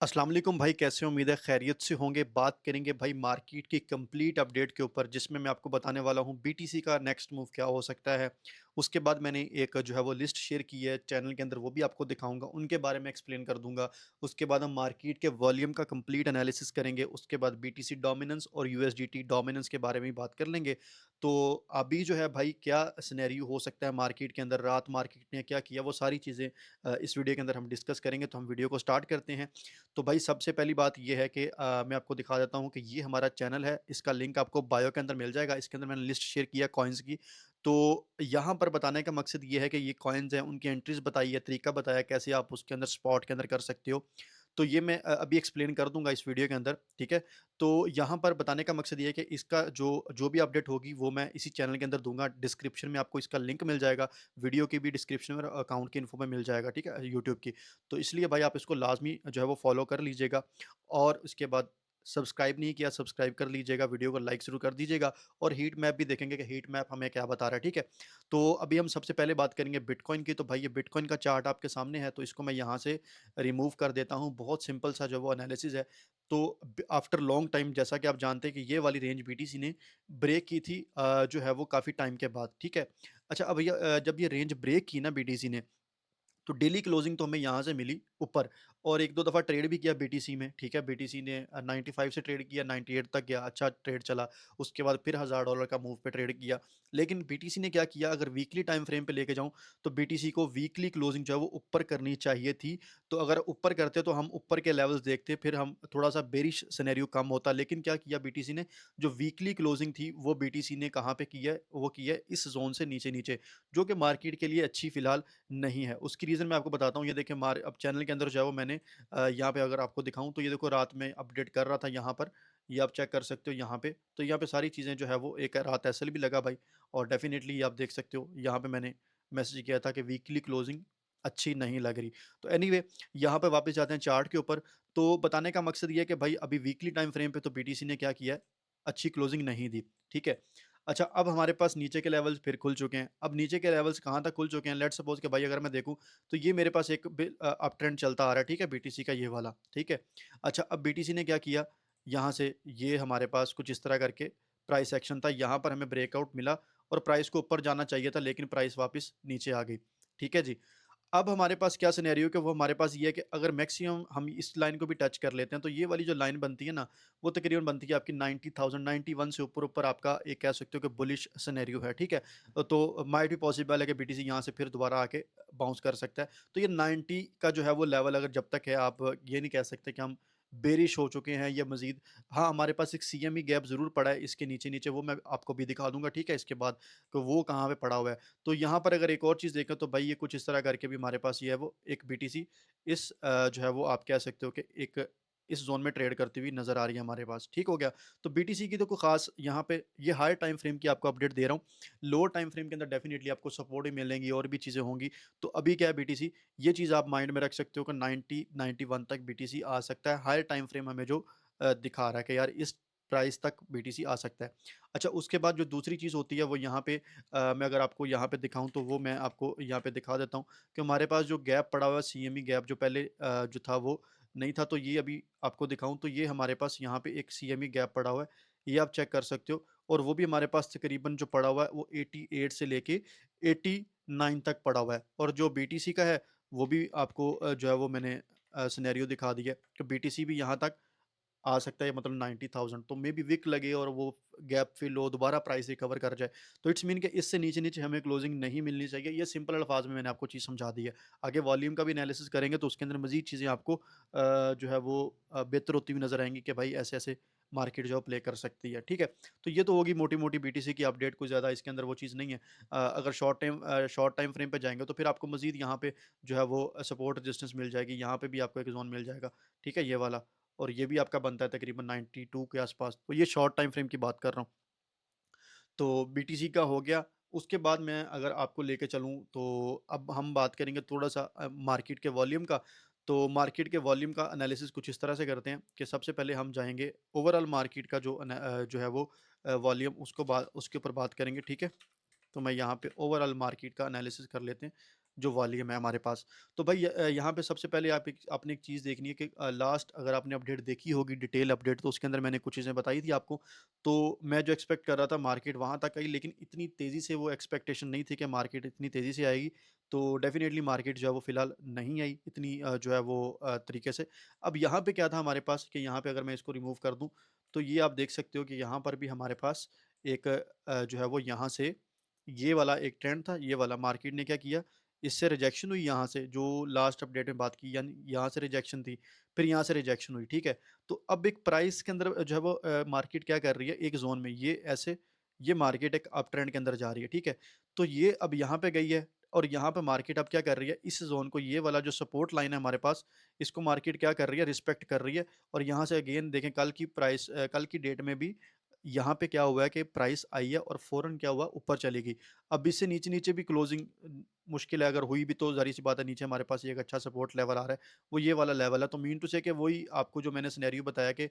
अस्सलाम वालेकुम भाई, कैसे हो? उम्मीद है खैरियत से होंगे। बात करेंगे भाई मार्केट की कंप्लीट अपडेट के ऊपर, जिसमें मैं आपको बताने वाला हूँ बीटीसी का नेक्स्ट मूव क्या हो सकता है। उसके बाद मैंने एक जो है वो लिस्ट शेयर की है चैनल के अंदर, वो भी आपको दिखाऊंगा, उनके बारे में एक्सप्लेन कर दूंगा। उसके बाद हम मार्केट के वॉल्यूम का कंप्लीट एनालिसिस करेंगे। उसके बाद बीटीसी डोमिनेंस और यूएसडीटी डोमिनेंस के बारे में भी बात कर लेंगे। तो अभी जो है भाई क्या सिनेरियो हो सकता है मार्केट के अंदर, रात मार्केट ने क्या किया, वो सारी चीज़ें इस वीडियो के अंदर हम डिस्कस करेंगे। तो हम वीडियो को स्टार्ट करते हैं। तो भाई सबसे पहली बात ये है कि मैं आपको दिखा देता हूँ कि ये हमारा चैनल है। इसका लिंक आपको बायो के अंदर मिल जाएगा। इसके अंदर मैंने लिस्ट शेयर किया कॉइन्स की। तो यहाँ पर बताने का मकसद ये है कि ये कॉइन्स हैं, उनकी एंट्रीज बताई है, तरीका बताया कैसे आप उसके अंदर स्पॉट के अंदर कर सकते हो। तो ये मैं अभी एक्सप्लेन कर दूंगा इस वीडियो के अंदर, ठीक है। तो यहाँ पर बताने का मकसद ये है कि इसका जो जो भी अपडेट होगी वो मैं इसी चैनल के अंदर दूंगा। डिस्क्रिप्शन में आपको इसका लिंक मिल जाएगा। वीडियो की भी डिस्क्रिप्शन और अकाउंट की इन्फो में मिल जाएगा, ठीक है, यूट्यूब की। तो इसलिए भाई आप इसको लाजमी जो है वो फॉलो कर लीजिएगा। और उसके बाद सब्सक्राइब नहीं किया, सब्सक्राइब कर लीजिएगा, वीडियो को लाइक ज़रूर कर दीजिएगा। और हीट मैप भी देखेंगे कि हीट मैप हमें क्या बता रहा है, ठीक है। तो अभी हम सबसे पहले बात करेंगे बिटकॉइन की। तो भाई ये बिटकॉइन का चार्ट आपके सामने है, तो इसको मैं यहाँ से रिमूव कर देता हूँ। बहुत सिंपल सा जो वो एनालिसिस है। तो आफ्टर लॉन्ग टाइम, जैसा कि आप जानते हैं कि ये वाली रेंज बीटीसी ने ब्रेक की थी जो है वो काफ़ी टाइम के बाद, ठीक है। अच्छा, अब भैया जब ये रेंज ब्रेक की ना बीटीसी ने, तो डेली क्लोजिंग तो हमें यहाँ से मिली ऊपर। और एक दो दफ़ा ट्रेड भी किया बीटीसी में, ठीक है। बीटीसी ने 95 से ट्रेड किया, 98 तक गया, अच्छा ट्रेड चला। उसके बाद फिर $1000 का मूव पे ट्रेड किया। लेकिन बीटीसी ने क्या किया, अगर वीकली टाइम फ्रेम पे लेके जाऊँ, तो बीटीसी को वीकली क्लोजिंग जो है वो ऊपर करनी चाहिए थी। तो अगर ऊपर करते तो हम ऊपर के लेवल्स देखते, फिर हम थोड़ा सा बेरिश सिनेरियो कम होता। लेकिन क्या किया बीटीसी ने, जो वीकली क्लोजिंग थी वो बीटीसी ने कहाँ पे की है, वो की है इस जोन से नीचे नीचे, जो कि मार्केट के लिए अच्छी फिलहाल नहीं है। उसकी रीज़न मैं आपको बताता हूँ। ये देखिए अब चैनल के अंदर जो है वो मैंने यहाँ पे अगर आपको दिखाऊँ, तो ये देखो रात में अपडेट कर रहा था यहाँ पर। ये आप चेक कर सकते हो यहाँ पे। तो यहाँ पे सारी चीज़ें जो है वो, एक रात एसएल भी लगा भाई। और डेफिनेटली ये आप देख सकते हो, यहाँ पे मैंने मैसेज किया था कि वीकली क्लोजिंग अच्छी नहीं लग रही। तो एनीवे, यहाँ पे वापस जाते हैं चार्ट के ऊपर। तो बताने का मकसद ये है कि भाई अभी वीकली टाइम फ्रेम पे तो बीटीसी ने क्या किया है, अच्छी क्लोजिंग नहीं दी, ठीक है। अच्छा, अब हमारे पास नीचे के लेवल्स फिर खुल चुके हैं। अब नीचे के लेवल्स कहाँ तक खुल चुके हैं, लेट्स सपोज कि भाई अगर मैं देखूँ, तो ये मेरे पास एक अप ट्रेंड चलता आ रहा है, ठीक है, बीटीसी का ये वाला, ठीक है। अच्छा, अब बीटीसी ने क्या किया, यहाँ से ये हमारे पास कुछ इस तरह करके प्राइस एक्शन था, यहाँ पर हमें ब्रेकआउट मिला और प्राइस को ऊपर जाना चाहिए था, लेकिन प्राइस वापस नीचे आ गई, ठीक है जी। अब हमारे पास क्या सिनेरियो कि वो हमारे पास ये है कि अगर मैक्सिमम हम इस लाइन को भी टच कर लेते हैं, तो ये वाली जो लाइन बनती है ना, वो तकरीबन बनती है आपकी 90,000, 91 से ऊपर ऊपर आपका एक कह सकते हो कि बुलिश सिनेरियो है, ठीक है। तो माइट भी पॉसिबल है कि बीटीसी यहाँ से फिर दोबारा आके बाउंस कर सकता है। तो ये 90 का जो है वो लेवल अगर जब तक है, आप ये नहीं कह सकते कि हम बेरिश हो चुके हैं या मजीद। हाँ, हमारे पास एक सीएमई गैप ज़रूर पड़ा है इसके नीचे नीचे, वो मैं आपको भी दिखा दूंगा, ठीक है, इसके बाद। तो वो कहाँ पे पड़ा हुआ है। तो यहाँ पर अगर एक और चीज़ देखें, तो भाई ये कुछ इस तरह करके भी हमारे पास ये है वो एक बीटीसी इस जो है वो आप कह सकते हो कि एक इस जोन में ट्रेड करती हुई नज़र आ रही है हमारे पास, ठीक हो गया। तो बीटीसी की तो कोई खास यहाँ पे ये हायर टाइम फ्रेम की आपको अपडेट दे रहा हूँ। लोअर टाइम फ्रेम के अंदर डेफिनेटली आपको सपोर्ट भी मिलेंगी और भी चीज़ें होंगी। तो अभी क्या है बीटीसी, ये चीज़ आप माइंड में रख सकते हो कि 90-91 तक बीटीसी आ सकता है। हायर टाइम फ्रेम हमें जो दिखा रहा है कि यार इस प्राइस तक बीटीसी आ सकता है। अच्छा, उसके बाद जो दूसरी चीज़ होती है वो यहाँ पे मैं अगर आपको यहाँ पे दिखाऊँ, तो वो मैं आपको यहाँ पे दिखा देता हूँ कि हमारे पास जो गैप पड़ा हुआ है, सीएमई गैप जो पहले जो था वो नहीं था। तो ये अभी आपको दिखाऊँ, तो ये हमारे पास यहाँ पे एक सीएमई गैप पड़ा हुआ है, ये आप चेक कर सकते हो। और वो भी हमारे पास तकरीबन जो पड़ा हुआ है वो 88 से लेके 89 तक पड़ा हुआ है। और जो बीटीसी का है वो भी आपको जो है वो मैंने सिनेरियो दिखा दिया कि बीटीसी भी यहाँ तक आ सकता है, मतलब 90,000। तो मे बी विक लगे और वो गैप फिल हो, दोबारा प्राइस रिकवर कर जाए। तो इट्स मीन कि इससे नीचे नीचे हमें क्लोजिंग नहीं मिलनी चाहिए। ये सिंपल अल्फाज में मैंने आपको चीज़ समझा दी है। आगे वॉल्यूम का भी एनालिसिस करेंगे, तो उसके अंदर मजीद चीज़ें आपको जो है वो बेहतर होती हुई नजर आएंगी कि भाई ऐसे ऐसे मार्केट जो प्ले कर सकती है, ठीक है। तो ये तो होगी मोटी मोटी बीटीसी की अपडेट, कोई ज़्यादा इसके अंदर वो चीज़ नहीं है। अगर शॉर्ट टाइम फ्रेम पे जाएंगे, तो फिर आपको मजीद यहाँ पे जो है वो सपोर्ट रेजिस्टेंस मिल जाएगी। यहाँ पे भी आपको एक जोन मिल जाएगा, ठीक है, ये वाला। और ये भी आपका बनता है तकरीबन 92 के आसपास। तो ये शॉर्ट टाइम फ्रेम की बात कर रहा हूँ। तो बीटीसी का हो गया। उसके बाद मैं अगर आपको लेके चलूँ, तो अब हम बात करेंगे थोड़ा-सा मार्केट के वॉल्यूम का। तो मार्केट के वॉल्यूम का एनालिसिस कुछ इस तरह से करते हैं कि सबसे पहले हम जाएँगे ओवरऑल मार्केट का जो है वो वॉल्यूम, उसको उसके ऊपर बात करेंगे, ठीक है। तो मैं यहाँ पे ओवरऑल मार्केट का एनालिसिस कर लेते हैं। जो वॉल्यूम है हमारे पास। तो भाई यहाँ पे सबसे पहले आपने एक चीज़ देखनी है कि लास्ट अगर आपने अपडेट देखी होगी डिटेल अपडेट, तो उसके अंदर मैंने कुछ चीज़ें बताई थी आपको। तो मैं जो एक्सपेक्ट कर रहा था मार्केट वहाँ तक आई, लेकिन इतनी तेज़ी से वो एक्सपेक्टेशन नहीं थी कि मार्केट इतनी तेज़ी से आएगी। तो डेफ़िनिटली मार्केट जो है वो फ़िलहाल नहीं आई इतनी जो है वो तरीके से। अब यहाँ पे क्या था हमारे पास कि यहाँ पे अगर मैं इसको रिमूव कर दूँ, तो ये आप देख सकते हो कि यहाँ पर भी हमारे पास एक जो है वो यहाँ से ये वाला एक ट्रेंड था, ये वाला मार्केट ने क्या किया, इससे रिजेक्शन हुई यहाँ से जो लास्ट अपडेट में बात की, यानी यहाँ से रिजेक्शन थी, फिर यहाँ से रिजेक्शन हुई, ठीक है? तो अब एक प्राइस के अंदर जो है वो मार्केट क्या कर रही है, एक ज़ोन में ये ऐसे ये मार्केट एक अप ट्रेंड के अंदर जा रही है, ठीक है? तो ये अब यहाँ पे गई है और यहाँ पे मार्केट अब क्या कर रही है, इस ज़ोन को, ये वाला जो सपोर्ट लाइन है हमारे पास, इसको मार्केट क्या कर रही है, रिस्पेक्ट कर रही है। और यहाँ से अगेन देखें कल की डेट में भी यहाँ पे क्या हुआ है कि प्राइस आई है और फ़ौरन क्या हुआ, ऊपर चली गई। अब इससे नीचे-नीचे भी क्लोजिंग मुश्किल है, अगर हुई भी तो ज़ाहिर-सी बात है नीचे हमारे पास एक अच्छा सपोर्ट लेवल आ रहा है, वो ये वाला लेवल है। तो मीन टू से कि वही आपको जो मैंने सिनेरियो बताया कि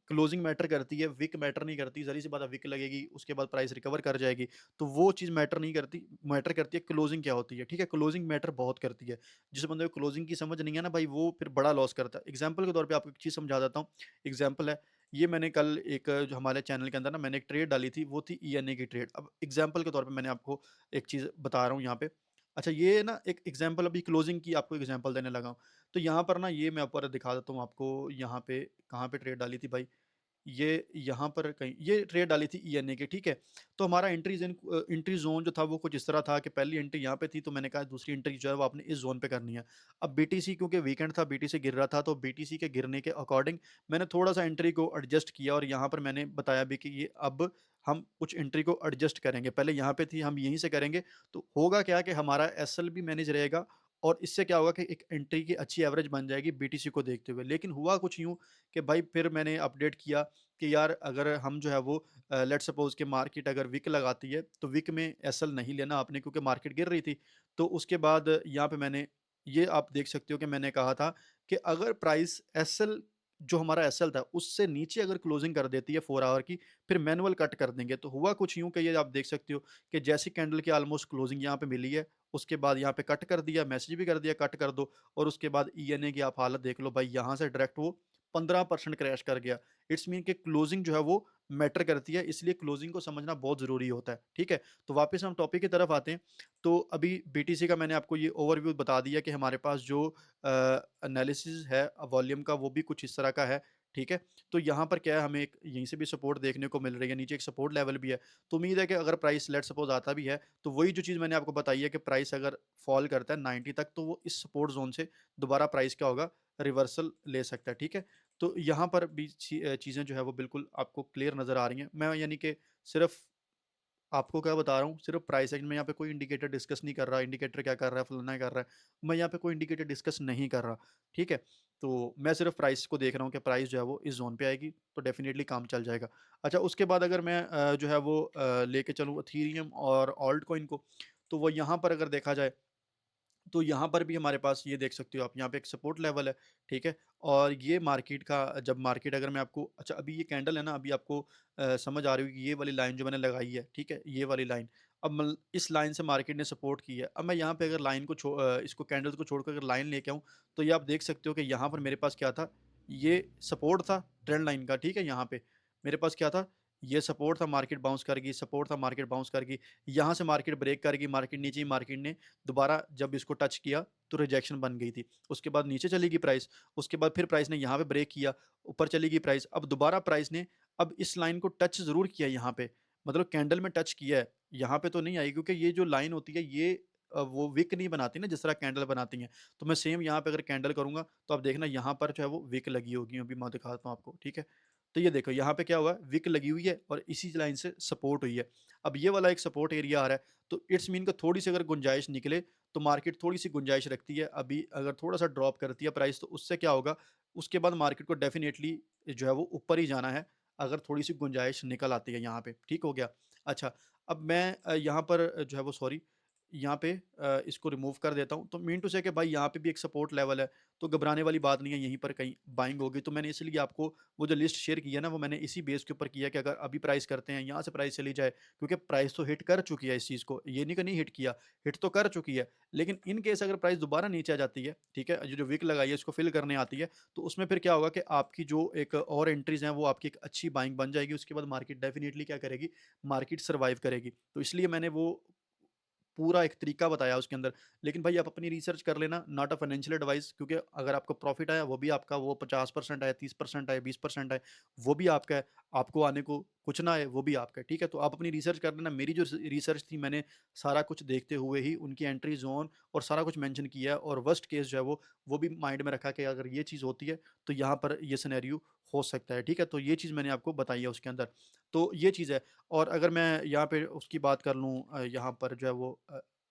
क्लोजिंग मैटर करती है, विक मैटर नहीं करती। ज़ाहिर-सी बात है विक लगेगी, उसके बाद प्राइस रिकवर कर जाएगी। तो वो चीज़ मैटर नहीं करती, मैटर करती है क्लोजिंग क्या होती है, ठीक है? क्लोजिंग मैटर बहुत करती है। जिस बंदे को क्लोजिंग की समझ नहीं है ना भाई, वो फिर बड़ा लॉस करता है। एग्ज़ाम्पल के तौर पे आपको एक चीज़ समझा देता हूँ। एग्ज़ाम्पल है, ये मैंने कल एक जो हमारे चैनल के अंदर ना मैंने एक ट्रेड डाली थी, वो थी ईएनए की ट्रेड। अब एग्ज़ाम्पल के तौर पे मैंने आपको एक चीज़ बता रहा हूँ यहाँ पे। अच्छा, ये ना एक एग्ज़ाम्पल अभी क्लोजिंग की आपको एग्ज़ाम्पल देने लगा हूँ। तो यहाँ पर ना ये मैं ऊपर दिखा देता हूँ आपको, यहाँ पे कहाँ पे ट्रेड डाली थी भाई? ये यहाँ पर कहीं ये ट्रेड डाली थी ईएनए की, ठीक है? तो हमारा एंट्री ज़ोन जो था वो कुछ इस तरह था कि पहली एंट्री यहाँ पे थी, तो मैंने कहा दूसरी एंट्री जो है वो आपने इस ज़ोन पे करनी है। अब बीटीसी क्योंकि वीकेंड था, बीटीसी गिर रहा था, तो बीटीसी के गिरने के अकॉर्डिंग मैंने थोड़ा-सा एंट्री को एडजस्ट किया और यहाँ पर मैंने बताया भी कि ये अब हम कुछ एंट्री को एडजस्ट करेंगे। पहले यहाँ पे थी, हम यहीं से करेंगे, तो होगा क्या कि हमारा एसएल भी मैनेज रहेगा और इससे क्या होगा कि एक एंट्री की अच्छी एवरेज बन जाएगी बीटीसी को देखते हुए। लेकिन हुआ कुछ यूँ कि भाई फिर मैंने अपडेट किया कि यार अगर हम जो है वो लेट्स सपोज़ कि मार्केट अगर विक लगाती है, तो विक में एसएल नहीं लेना आपने क्योंकि मार्केट गिर रही थी। तो उसके बाद यहाँ पे मैंने ये आप देख सकते हो कि मैंने कहा था कि अगर प्राइस एसएल जो हमारा एसएल था, उससे नीचे अगर क्लोजिंग कर देती है 4 आवर की, फिर मैनुअल कट कर देंगे। तो हुआ कुछ यूँ कि ये आप देख सकते हो कि जैसी कैंडल की ऑलमोस्ट क्लोजिंग यहाँ पे मिली है, उसके बाद यहाँ पे कट कर दिया, मैसेज भी कर दिया कट कर दो और उसके बाद ईएनए की आप हालत देख लो भाई, यहाँ से डायरेक्ट वो 15% क्रैश कर गया। इट्स मीन कि क्लोजिंग जो है वो मैटर करती है, इसलिए क्लोजिंग को समझना बहुत ज़रूरी होता है, ठीक है? तो वापस हम टॉपिक की तरफ आते हैं। तो अभी बीटीसी का मैंने आपको ये ओवरव्यू बता दिया कि हमारे पास जो एनालिसिस है वॉल्यूम का, वो भी कुछ इस तरह का है, ठीक है? तो यहाँ पर क्या है, हमें एक यहीं से भी सपोर्ट देखने को मिल रही है, नीचे एक सपोर्ट लेवल भी है। तो उम्मीद है कि अगर प्राइस लेट्स सपोज़ आता भी है, तो वही जो चीज़ मैंने आपको बताई है कि प्राइस अगर फॉल करता है 90 तक, तो वो इस सपोर्ट ज़ोन से दोबारा प्राइस क्या होगा, रिवर्सल ले सकता है, ठीक है? तो यहाँ पर भी चीज़ें जो है वो बिल्कुल आपको क्लियर नज़र आ रही हैं। मैं यानी कि सिर्फ़ आपको क्या बता रहा हूँ, सिर्फ़ प्राइस है, मैं यहाँ पे कोई इंडिकेटर डिस्कस नहीं कर रहा, इंडिकेटर क्या कर रहा है, फलाना क्या कर रहा है। मैं यहाँ पे कोई इंडिकेटर डिस्कस नहीं कर रहा, ठीक है? तो मैं सिर्फ़ प्राइस को देख रहा हूँ कि प्राइस जो है वो इस ज़ोन पे आएगी, तो डेफ़िनिटली काम चल जाएगा। अच्छा, उसके बाद अगर मैं जो है वो लेके चलूँ इथेरियम और ऑल्ट कॉइन को, तो वो यहाँ पर अगर देखा जाए, तो यहाँ पर भी हमारे पास ये देख सकते हो आप, यहाँ पे एक सपोर्ट लेवल है, ठीक है? और ये मार्केट का जब मार्केट अगर मैं आपको, अच्छा अभी ये कैंडल है ना, अभी आपको समझ आ रही होगी ये वाली लाइन जो मैंने लगाई है, ठीक है? ये वाली लाइन। अब मल इस लाइन से मार्केट ने सपोर्ट की है। अब मैं यहाँ पे अगर इसको कैंडल्स को छोड़कर अगर लाइन लेके आऊँ, तो ये आप देख सकते हो कि यहाँ पर मेरे पास क्या था, ये सपोर्ट था ट्रेंड लाइन का, ठीक है? यहाँ पे मेरे पास क्या था, ये सपोर्ट था, मार्केट बाउंस कर गई, सपोर्ट था, मार्केट बाउंस कर गई। यहाँ से मार्केट ब्रेक कर गई, मार्केट नीचे ही मार्केट ने दोबारा जब इसको टच किया, तो रिजेक्शन बन गई थी। उसके बाद नीचे चली गई प्राइस, उसके बाद फिर प्राइस ने यहाँ पे ब्रेक किया, ऊपर चली गई प्राइस। अब दोबारा प्राइस ने अब इस लाइन को टच ज़रूर किया यहाँ पे, मतलब कैंडल में टच किया है, यहाँ पे तो नहीं आई क्योंकि ये जो लाइन होती है ये वो विक नहीं बनाती ना जिस तरह कैंडल बनाती हैं। तो मैं सेम यहाँ पे अगर कैंडल करूँगा, तो आप देखना यहाँ पर जो है वो विक लगी होगी, अभी मैं दिखाता हूँ आपको, ठीक है? तो ये देखो यहाँ पे क्या हुआ है, विक लगी हुई है और इसी लाइन से सपोर्ट हुई है। अब ये वाला एक सपोर्ट एरिया आ रहा है, तो इट्स मीन कि थोड़ी-सी अगर गुंजाइश निकले, तो मार्केट थोड़ी-सी गुंजाइश रखती है। अभी अगर थोड़ा-सा ड्रॉप करती है प्राइस, तो उससे क्या होगा, उसके बाद मार्केट को डेफ़िनेटली जो है वो ऊपर ही जाना है, अगर थोड़ी-सी गुंजाइश निकल आती है यहाँ पे, ठीक हो गया? अच्छा, अब मैं यहाँ पर जो है वो सॉरी, यहाँ पे इसको रिमूव कर देता हूँ। तो मीन टू से कि भाई यहाँ पे भी एक सपोर्ट लेवल है, तो घबराने वाली बात नहीं है, यहीं पर कहीं बाइंग होगी। तो मैंने इसलिए आपको वो जो लिस्ट शेयर की है ना, वो मैंने इसी बेस के ऊपर किया कि अगर अभी प्राइस करते हैं, यहाँ से प्राइस चली जाए, क्योंकि प्राइस तो हिट कर चुकी है इस चीज़ को, ये नहीं कि नहीं हिट किया, हिट तो कर चुकी है। लेकिन इन केस अगर प्राइस दोबारा नीचे आ जाती है, ठीक है, ये जो विक लगाई है इसको फिल करने आती है, तो उसमें फिर क्या होगा कि आपकी जो एक और एंट्रीज़ हैं, वो आपकी एक अच्छी बाइंग बन जाएगी। उसके बाद मार्केट डेफिनिटली क्या करेगी, मार्केट सर्वाइव करेगी। तो इसलिए मैंने वो पूरा एक तरीका बताया उसके अंदर। लेकिन भाई आप अपनी रिसर्च कर लेना, नॉट अ फाइनेंशियल एडवाइस, क्योंकि अगर आपको प्रॉफिट आया वो भी आपका, वो 50% आए, 30% आए, 20% आए, वो भी आपका है। आपको आने को कुछ ना आए, वो भी आपका है, ठीक है? तो आप अपनी रिसर्च कर लेना। मेरी जो रिसर्च थी, मैंने सारा कुछ देखते हुए ही उनकी एंट्री ज़ोन और सारा कुछ मेंशन किया है, और वर्स्ट केस जो है वो भी माइंड में रखा कि अगर ये चीज़ होती है तो यहाँ पर ये सिनेरियो हो सकता है, ठीक है? तो ये चीज़ मैंने आपको बताई है उसके अंदर। तो ये चीज़ है। और अगर मैं यहाँ पे उसकी बात कर लूँ, यहाँ पर जो है वो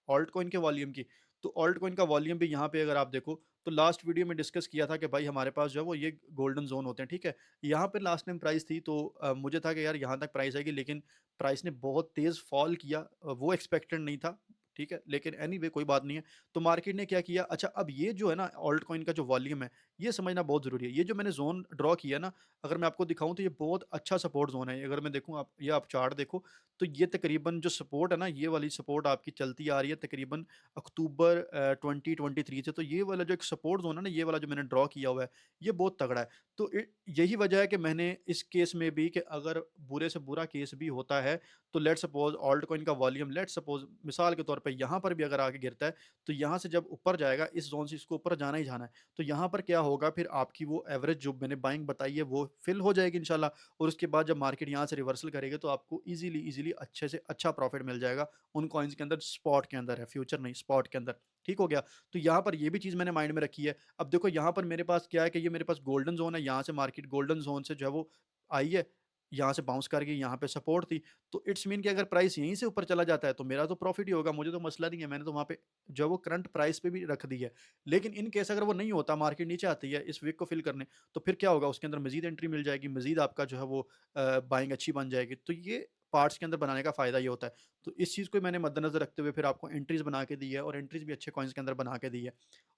ऑल्ट कॉइन के वॉल्यूम की, तो ऑल्ट कॉइन का वॉल्यूम भी यहाँ पे अगर आप देखो, तो लास्ट वीडियो में डिस्कस किया था कि भाई हमारे पास जो है वो ये गोल्डन ज़ोन होते हैं, ठीक है? यहाँ पे लास्ट टाइम प्राइस थी, तो मुझे था कि यार यहाँ तक प्राइस आएगी, लेकिन प्राइस ने बहुत तेज़ फॉल किया, वो एक्सपेक्टेड नहीं था, ठीक है? लेकिन एनीवे कोई बात नहीं है। तो मार्केट ने क्या किया, अच्छा अब ये जो है ना ऑल्ट कॉइन का जो वॉल्यूम है, ये समझना बहुत ज़रूरी है। ये जो मैंने ज़ोन ड्रॉ किया ना, अगर मैं आपको दिखाऊँ तो ये बहुत अच्छा सपोर्ट ज़ोन है। अगर मैं देखूँ, आप चार्ट देखो, तो ये तकरीबन जो सपोर्ट है ना, ये वाली सपोर्ट आपकी चलती आ रही है तकरीबन अक्टूबर 2023 से। तो ये वाला जो एक सपोर्ट ज़ोन है ना, ये वाला जो मैंने ड्रॉ किया हुआ है, ये बहुत तगड़ा है। तो यही वजह है कि मैंने इस केस में भी, कि अगर बुरे से बुरा केस भी होता है, तो लेट्स सपोज ऑल्ट कॉइन का वॉल्यूम, लेट्स सपोज मिसाल के तौर पे यहाँ पर भी अगर आके गिरता है, तो यहाँ से जब ऊपर जाएगा, इस जोन से इसको ऊपर जाना ही जाना है। तो यहाँ पर क्या होगा, फिर आपकी वो एवरेज जो मैंने बाइंग बताई है वो फिल हो जाएगी इंशाल्लाह। और उसके बाद जब मार्केट यहाँ से रिवर्सल करेगी, तो आपको इजीली अच्छे से अच्छा प्रॉफिट मिल जाएगा उन कॉइन्स के अंदर, स्पॉट के अंदर है, फ्यूचर नहीं, स्पॉट के अंदर। ठीक हो गया? तो यहाँ पर ये भी चीज़ मैंने माइंड में रखी है। अब देखो यहाँ पर मेरे पास क्या है, कि ये मेरे पास गोल्डन ज़ोन है, यहाँ से मार्केट गोल्डन ज़ोन से जो है वो आई है, यहाँ से बाउंस कर गई, यहाँ पे सपोर्ट थी। तो इट्स मीन कि अगर प्राइस यहीं से ऊपर चला जाता है, तो मेरा तो प्रॉफिट ही होगा, मुझे तो मसला नहीं है, मैंने तो वहाँ पे जो है वो करंट प्राइस पे भी रख दी है। लेकिन इन केस अगर वो नहीं होता, मार्केट नीचे आती है इस वीक को फिल करने, तो फिर क्या होगा, उसके अंदर मज़ीद एंट्री मिल जाएगी, मज़ीद आपका जो है वो बाइंग अच्छी बन जाएगी। तो ये पार्ट्स के अंदर बनाने का फ़ायदा ये होता है। तो इस चीज़ को मैंने मद्देनज़र रखते हुए फिर आपको एंट्रीज़ बना के दी है, और एंट्रीज़ भी अच्छे कॉइन्स के अंदर बना के दी है।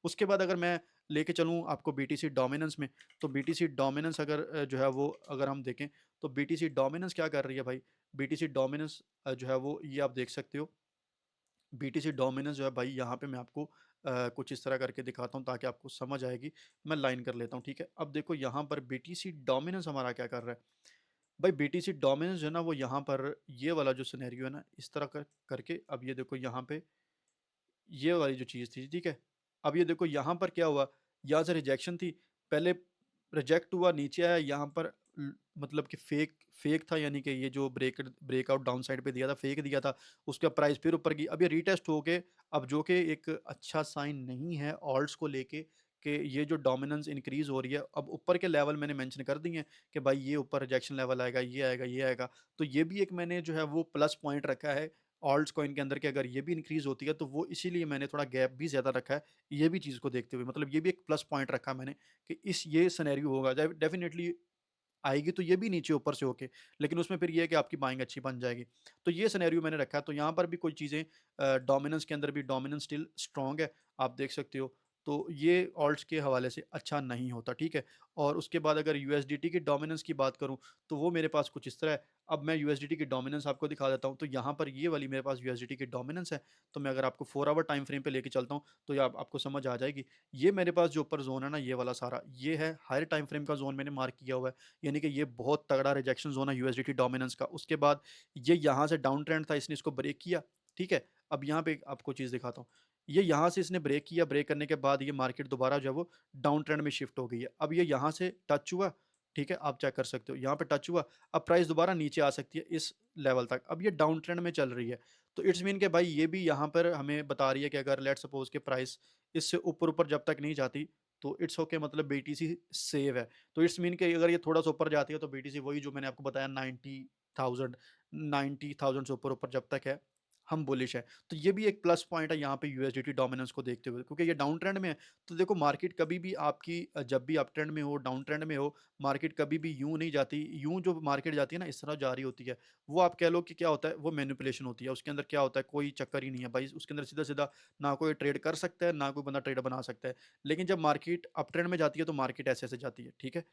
उसके बाद अगर मैं लेके चलूँ आपको बीटीसी डोमिनेंस में, तो बीटीसी डोमिनेंस अगर जो है वो अगर हम देखें, तो बीटीसी डोमिनेंस क्या कर रही है भाई, बीटीसी डोमिनेंस जो है वो ये आप देख सकते हो। बीटीसी डोमिनेंस जो है भाई, यहाँ पे मैं आपको कुछ इस तरह करके दिखाता हूँ ताकि आपको समझ आएगी। मैं लाइन कर लेता हूँ, ठीक है? अब देखो यहाँ पर बीटीसी डोमिनेंस हमारा क्या कर रहा है। भाई बीटीसी डोमिनेंस जो है ना, वो यहाँ पर ये वाला जो सिनेरियो है ना, इस तरह करके, अब ये देखो यहाँ पे ये वाली जो चीज़ थी, ठीक है? अब ये देखो यहाँ पर क्या हुआ, यहाँ से रिजेक्शन थी, पहले रिजेक्ट हुआ, नीचे आया, यहाँ पर मतलब कि फेक था, यानी कि ये जो ब्रेकआउट डाउन साइड पे दिया था, फेक दिया था, उसका प्राइस फिर ऊपर गई। अब ये रीटेस्ट होके, अब जो कि एक अच्छा साइन नहीं है ऑल्ट्स को लेके, कि ये जो डोमिनेंस इंक्रीज हो रही है, अब ऊपर के लेवल मैंने मेंशन कर दिए हैं कि भाई ये ऊपर रिजेक्शन लेवल आएगा, ये आएगा, ये आएगा। तो ये भी एक मैंने जो है वो प्लस पॉइंट रखा है ऑल्ट्स कॉइन के अंदर, कि अगर ये भी इंक्रीज़ होती है, तो वो इसीलिए मैंने थोड़ा गैप भी ज़्यादा रखा है, ये भी चीज़ को देखते हुए। मतलब ये भी एक प्लस पॉइंट रखा मैंने, कि ये सिनेरियो होगा, डेफ़िनिटली आएगी तो ये भी नीचे ऊपर से होके, लेकिन उसमें फिर ये है कि आपकी बाइंग अच्छी बन जाएगी। तो ये सिनेरियो मैंने रखा है, तो यहाँ पर भी कोई चीज़ें डोमिनेंस के अंदर भी डोमिनेंस स्टिल स्ट्रॉन्ग है, आप देख सकते हो। तो ये ऑल्ट्स के हवाले से अच्छा नहीं होता, ठीक है? और उसके बाद अगर यूएसडीटी की डोमिनेंस की बात करूँ, तो वो मेरे पास कुछ इस तरह है। अब मैं यूएसडीटी की डोमिनेंस आपको दिखा देता हूँ, तो यहाँ पर ये वाली मेरे पास यूएसडीटी की डोमिनेंस है। तो मैं अगर आपको 4 आवर टाइम फ्रेम पे लेके चलता हूँ, तो ये आपको समझ आ जाएगी। ये मेरे पास जो ऊपर ज़ोन है ना, ये वाला सारा, ये है हायर टाइम फ्रेम का ज़ोन, मैंने मार्क किया हुआ है। यानी कि ये बहुत तगड़ा रिजेक्शन ज़ोन है यूएसडीटी डोमिनेंस का। उसके बाद ये यहाँ से डाउन ट्रेंड था, इसने इसको ब्रेक किया, ठीक है? अब यहाँ पे आपको चीज़ दिखाता हूँ। ये यहाँ से इसने ब्रेक किया, ब्रेक करने के बाद ये मार्केट दोबारा जो है वो डाउन ट्रेंड में शिफ्ट हो गई है। अब ये यहाँ से टच हुआ, ठीक है? आप चेक कर सकते हो, यहाँ पे टच हुआ, अब प्राइस दोबारा नीचे आ सकती है इस लेवल तक। अब ये डाउन ट्रेंड में चल रही है, तो इट्स मीन कि भाई ये भी यहाँ पर हमें बता रही है कि अगर लेट्स सपोज़ कि प्राइस इससे ऊपर-ऊपर जब तक नहीं जाती, तो इट्स ओके, मतलब बीटीसी सेव है। तो इट्स मीन कि अगर ये थोड़ा-सा ऊपर जाती है, तो बीटीसी वही जो मैंने आपको बताया 90,000 से ऊपर-ऊपर जब तक है, हम बुलिश हैं। तो ये भी एक प्लस पॉइंट है यहाँ पे यूएसडीटी डोमिनेंस को देखते हुए, क्योंकि ये डाउन ट्रेंड में है। तो देखो मार्केट कभी भी आपकी जब भी अप ट्रेंड में हो, डाउन ट्रेंड में हो, मार्केट कभी भी यूँ नहीं जाती। यूँ जो मार्केट जाती है ना, इस तरह जा रही होती है। वो आप कह लो कि क्या होता है, वो मैनिपुलेशन होती है। उसके अंदर क्या होता है, कोई चक्कर ही नहीं है भाई। उसके अंदर सीधा-सीधा ना कोई ट्रेड कर सकता है, ना कोई बंदा ट्रेड बना सकता है। लेकिन जब मार्केट अप ट्रेंड में जाती है, तो मार्केट ऐसे-ऐसे जाती है, ठीक है?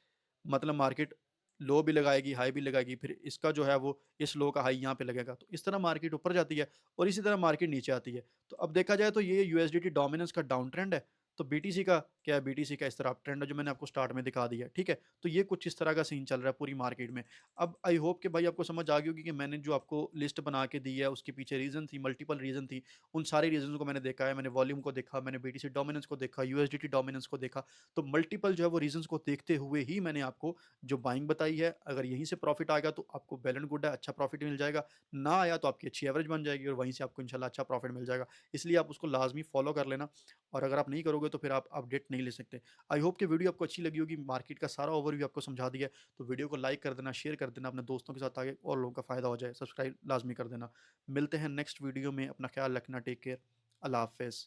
मतलब मार्केट लो भी लगाएगी, हाई भी लगाएगी, फिर इसका जो है वो इस लो का हाई यहाँ पे लगेगा। तो इस तरह मार्केट ऊपर जाती है और इसी तरह मार्केट नीचे आती है। तो अब देखा जाए तो ये यूएसडीटी डोमिनेंस का डाउन ट्रेंड है, तो बीटीसी का क्या है, बीटीसी का इस तरह अप ट्रेंड है, जो मैंने आपको स्टार्ट में दिखा दिया, ठीक है? तो ये कुछ इस तरह का सीन चल रहा है पूरी मार्केट में। अब आई होप कि भाई आपको समझ आ गई होगी कि मैंने जो आपको लिस्ट बना के दी है, उसके पीछे रीज़न थी, मल्टीपल रीज़न थी। उन सारे रीज़न्स को मैंने देखा है, मैंने वॉल्यूम को देखा, मैंने बीटीसी डोमिनेंस को देखा, यूएसडीटी डोमिनेंस को देखा। तो मल्टीपल जो है वो रीज़न्स को देखते हुए ही मैंने आपको जो बाइंग बताई है, अगर यहीं से प्रॉफ़िट आएगा तो आपको वेल एंड गुड है, अच्छा प्रॉफ़िट मिल जाएगा। ना आया तो आपकी अच्छी एवरेज बन जाएगी और वहीं से आपको इंशाल्लाह अच्छा प्रॉफ़िट मिल जाएगा। इसलिए आप उसको लाज़मी फ़ॉलो कर लेना, और अगर आप नहीं करोगे तो फिर आप अपडेट नहीं ले सकते। आई होप कि वीडियो आपको अच्छी लगी होगी, मार्केट का सारा ओवरव्यू आपको समझा दिया है। तो वीडियो को लाइक कर देना, शेयर कर देना अपने दोस्तों के साथ, ताकि और लोगों का फ़ायदा हो जाए। सब्सक्राइब लाज़मी कर देना। मिलते हैं नेक्स्ट वीडियो में, अपना ख़्याल रखना, टेक केयर, अल्लाह हाफ़िज़।